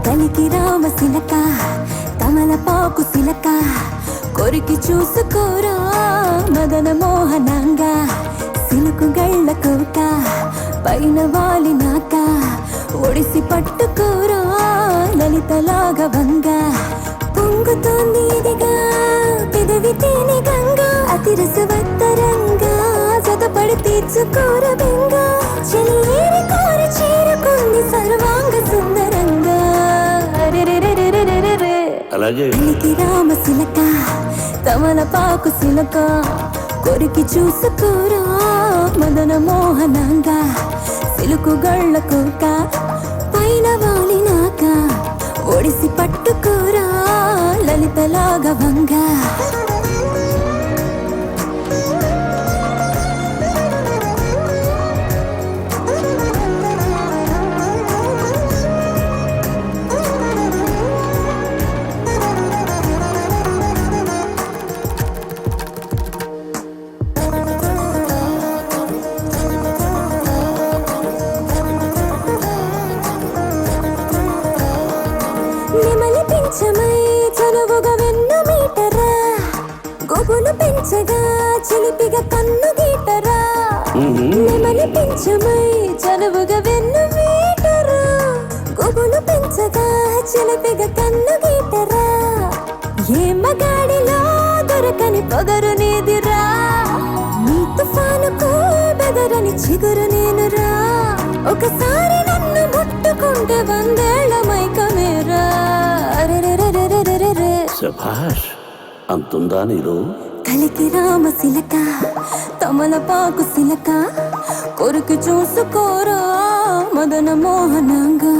కలికి రామ సిలక తమలపాకు సిలక కొరికి చూసుకోరా మదన మోహనంగా సిలుకు గళ్ళ కోక పైన వాలినాక ఒడిసి పట్టుకోరా లలితలాగా వంగా పొంగుతోంది ఇదిగా పెదవి తేనె గంగా అతిరసవత్తరంగా జతపడి తీర్చుకోర బెంగా చెలి ఏరి కోరి చేరుకుంది సర్వాంగ సుందరంగా అలాగే కలికి రామ సిలక తమలపాకు సిలక కొరికి చూసుకోరా మదన మోహనంగా సిలుకు గళ్ళ కోక పైన వాలినాక ఒడిసి పట్టుకోరా లలితలాగా వంగా నెమలి పెంచమై చనువుగా వెన్ను మీటరా గోగులు పెంచగా చిలిపిగా కన్ను గీటరా నెమలి పెంచమై చనువుగా వెన్ను మీటరా గోగులు పెంచగా చిలిపిగా కన్ను గీటరా ఏ మగాడిలో దొరకని పొగరు నీదిరా నీ తుఫానుకు బెదరని చిగురు నేనురా ఒకసారి నన్ను ముట్టుకుంటే వందేళ్ల మైకమేరా శభాష్ అంతుందా నీరు కలికి రామ సిలక తమలపాకు సిలక కొరికి చూసుకోరా మదన మోహనంగా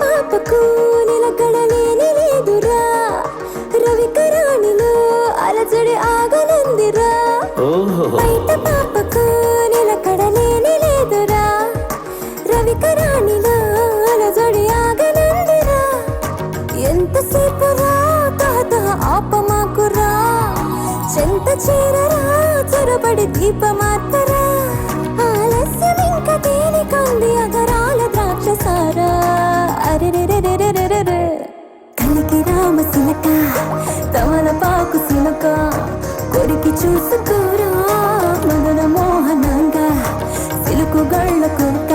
పాపకు నిలకడలేని లేదురా రవికరాణిలో అలజడి ఆగనందిరా బయట పాపకు నిలకడలేని లేదురా రవికరాణిలో అలజడి ఆగనందిరా ఎంతసేపు రా తహతహ ఆపమాకురా చెంత చేరరా చొరబడి దీపమార్తరా ఆలస్యం ఇంకా దేనికంది అగరాల ద్రాక్షసారా కలికి రామ సిలక తమలపాకు సిలక కొరికి చూసుకోరా మదన మోహనంగా సిలుకు గళ్ళ కొరక